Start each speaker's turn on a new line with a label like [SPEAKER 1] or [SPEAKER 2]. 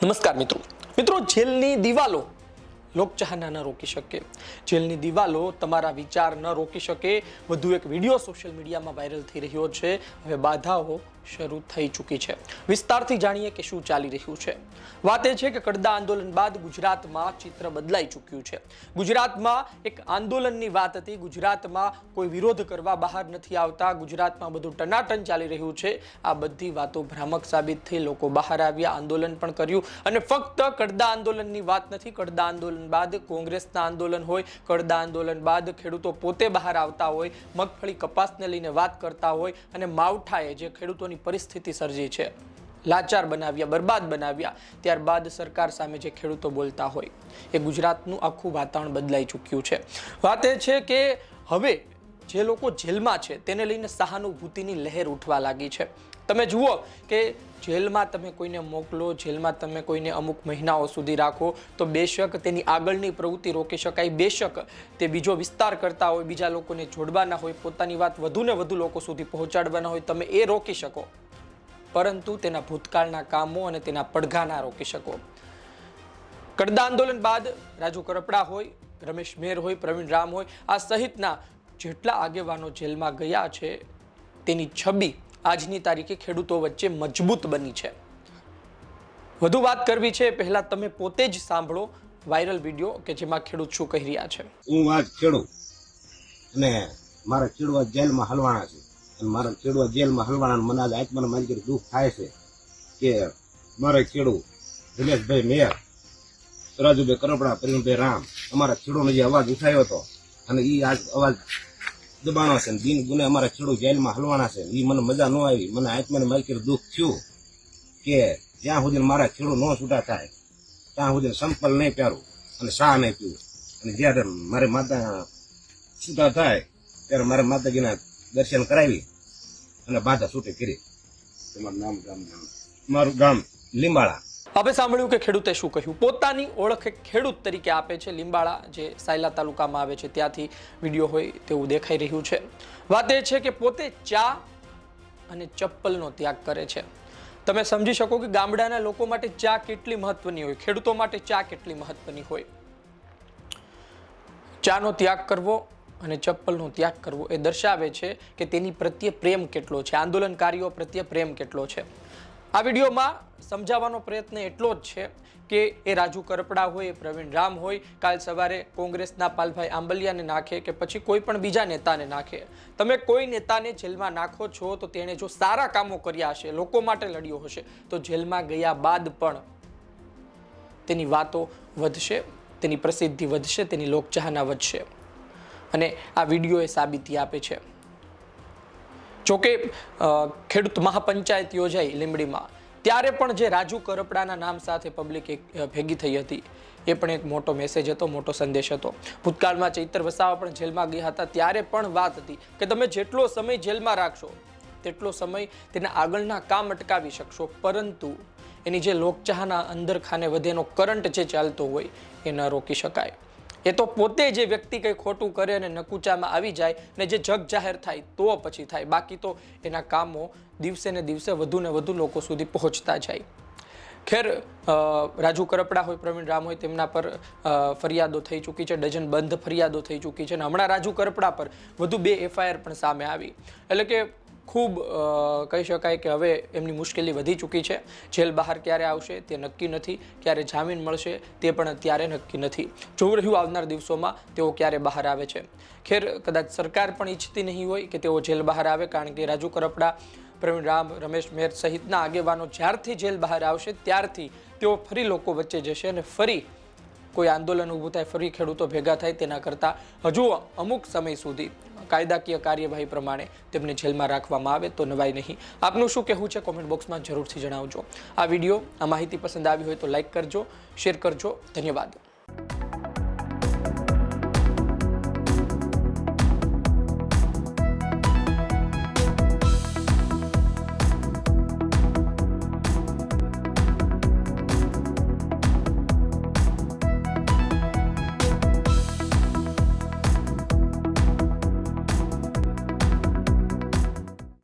[SPEAKER 1] નમસ્કાર મિત્રો જેલની દિવાલો લોકચાહના ન રોકી શકે, જેલની દિવાલો તમારા વિચાર ન રોકી શકે. વધુ એક વિડીયો સોશિયલ મીડિયામાં વાયરલ થઈ રહ્યો છે. હવે બાધાઓ શરૂ થઈ ચૂકી છે. વિસ્તારથી જાણીએ કે શું ચાલી રહ્યું છે. વાત એ છે કે કડદા આંદોલન બાદ ગુજરાતમાં ચિત્ર બદલાઈ ચૂક્યું છે. ગુજરાતમાં એક આંદોલનની વાત હતી. ગુજરાતમાં કોઈ વિરોધ કરવા બહાર નથી આવતા. ગુજરાતમાં બધું ટનાટન ચાલી રહ્યું છે. આ બધી વાતો ભ્રામક સાબિત થઈ. લોકો બહાર આવ્યા, આંદોલન પણ કર્યું. અને ફક્ત કડદા આંદોલનની વાત નથી. કડદા આંદોલન બાદ કોંગ્રેસના આંદોલન હોય, કડદા આંદોલન બાદ ખેડૂતો પોતે બહાર આવતા હોય, મગફળી કપાસને લઈને વાત કરતા હોય, અને માવઠાએ જે ખેડૂતોની પરિસ્થિતિ સર્જી છે, લાચાર બનાવ્યા, બરબાદ બનાવ્યા, ત્યારબાદ સરકાર સામે જે ખેડૂતો બોલતા હોય, એ ગુજરાતનું આખું વાતાવરણ બદલાઈ ચૂક્યું છે. વાત એ છે કે હવે જે લોકો જેલમાં છે તેને લઈને સહાનુભૂતિની લહેર ઉઠવા લાગી છે. તમે જુઓ કે જેલમાં તમે કોઈને મોકલો, જેલમાં તમે કોઈને અમુક મહિનાઓ સુધી રાખો તો બેશક તેની આગળની પ્રવૃત્તિ રોકી શકાય, બેશક તે બીજો વિસ્તાર કરતા હોય, બીજા લોકોને જોડવાના હોય, પોતાની વાત વધુને વધુ લોકો સુધી પહોંચાડવાના હોય, તમે એ રોકી શકો, પરંતુ તેના ભૂતકાળના કામો અને તેના પડઘા ના રોકી શકો. કડદા આંદોલન બાદ રાજુ કરપડા હોય, રમેશ મેર હોય, પ્રવીણ રામ હોય, આ સહિતના જેટલા આગેવાનો જેલમાં ગયા છે તેની છબી આજની તારીખે ખેડૂતો વચ્ચે મજબૂત બની છે. વધુ વાત કરવી છે પહેલા તમે પોતે જ સાંભળો વાયરલ વિડીયો કે જેમાં ખેડૂત શું કહી રહ્યા છે.
[SPEAKER 2] હું વાત ખેડૂ અને મારા ખેડૂત જેલમાં હલવાણા છે, અને મારા ખેડૂત જેલમાં હલવાણા મને આજ આત્માને મારી દુઃખ થાય છે કે મારા ખેડૂત દિનેશભાઈ મેયર, રાજુભાઈ કરપડા, પ્રવીણભાઈ રામ, અમારા ખેડૂતનો જે અવાજ ઉઠાયો હતો અને એ આજ અવાજ દબાણો છે. દિન ગુને અમારા ખેડૂત જેલમાં હલવાના છે. એ મને મજા ન આવી. મને આત્માને મારી દુઃખ થયું કે જ્યાં સુધી મારા ખેડૂત ન છૂટા થાય ત્યાં સુધી સંપલ નહીં પહેરું અને શા નહીં પીવું. અને જ્યારે મારે માતા છૂટા થાય ત્યારે મારે માતાજીના દર્શન કરાવી અને બાધા છૂટી કરી. તમારું નામ? મારું ગામ લીંબાળા.
[SPEAKER 1] આપણે સાંભળ્યું કે ખેડૂતે શું કહ્યું. પોતાની ઓળખ ખેડૂત તરીકે આપે છે. લીંબાળા જે સાયલા તાલુકામાં આવે છે ત્યાંથી વિડીયો હોય તેવું દેખાઈ રહ્યું છે. વાત એ છે કે પોતે ચા અને ચપ્પલનો ત્યાગ કરે છે. તમે સમજી શકો કે ગામડાના લોકો માટે ચા કેટલી મહત્વની હોય, ખેડૂતો માટે ચા કેટલી મહત્વની હોય. ચાનો ત્યાગ કરવો અને ચપ્પલનો ત્યાગ કરવો એ દર્શાવે છે કે તેની પ્રત્યે પ્રેમ કેટલો છે, આંદોલનકારીઓ પ્રત્યે પ્રેમ કેટલો છે. આ વિડીયોમાં સમજાવવાનો પ્રયત્ન એટલો જ છે કે એ રાજુ કરપડા હોય, પ્રવીણ રામ હોય, કાલ સવારે કોંગ્રેસના પાલભાઈ આંબલિયાને નાખે કે પછી કોઈ પણ બીજા નેતાને નાખે. તમે કોઈ નેતાને જેલમાં નાખો છો તો તેણે જો સારા કામો કર્યા હશે, લોકો માટે લડ્યો હશે, તો જેલમાં ગયા બાદ પણ તેની વાતો વધશે, તેની પ્રસિદ્ધિ વધશે, તેની લોકચાહના વધશે. અને આ વિડીયો એ સાબિતી આપે છે. જોકે ખેડૂત મહાપંચાયત યોજાઈ લીંબડીમાં ત્યારે પણ જે રાજુ કરપડાના નામ સાથે પબ્લિક ભેગી થઈ હતી એ પણ એક મોટો મેસેજ હતો, મોટો સંદેશ હતો. ભૂતકાળમાં ચૈતર વસાવા પણ જેલમાં ગયા હતા ત્યારે પણ વાત હતી કે તમે જેટલો સમય જેલમાં રાખશો તેટલો સમય તેના આગળના કામ અટકાવી શકશો, પરંતુ એની જે લોકચાહના અંદર ખાને વધેનો કરંટ જે ચાલતો હોય એ ન રોકી શકાય. એ તો પોતે જે વ્યક્તિ કંઈ ખોટું કરે અને નકુચામાં આવી જાય ને જે જગ જાહેર થાય તો પછી થાય, બાકી તો એના કામો દિવસે ને દિવસે વધુ ને વધુ લોકો સુધી પહોંચતા જાય. ખેર રાજુ કરપડા હોય, પ્રવીણ રામ હોય, તેમના પર ફરિયાદો થઈ ચૂકી છે, ડઝન બંધ ફરિયાદો થઈ ચૂકી છે. અને હમણાં રાજુ કરપડા પર વધુ 2 FIR પણ સામે આવી. એટલે કે ખૂબ કહી શકાય કે હવે એમની મુશ્કેલી વધી ચૂકી છે. જેલ બહાર ક્યારે આવશે તે નક્કી નથી, ક્યારે જામીન મળશે તે પણ અત્યારે નક્કી નથી. જોવું રહ્યું આવનાર દિવસોમાં તેઓ ક્યારે બહાર આવે છે. ખેર કદાચ સરકાર પણ ઈચ્છતી નહીં હોય કે તેઓ જેલ બહાર આવે, કારણ કે રાજુ કરપડા, પ્રવીણ રામ, રમેશ મેર સહિતના આગેવાનો જ્યારથી જેલ બહાર આવશે ત્યારથી તેઓ ફરી લોકો વચ્ચે જશે અને ફરી કોઈ આંદોલન ઊભું થાય, ફરી ખેડૂતો ભેગા થાય. તેના કરતાં હજુ અમુક સમય સુધી કાયદાકીય કાર્યવાહી પ્રમાણે તેમને જેલમાં રાખવામાં આવે તો નવાય નહીં. આપનું શું કહેવું છે કોમેન્ટ બોક્સમાં જરૂરથી જણાવજો. આ વિડીયો, આ માહિતી પસંદ આવી હોય તો લાઈક કરજો, શેર કરજો. ધન્યવાદ.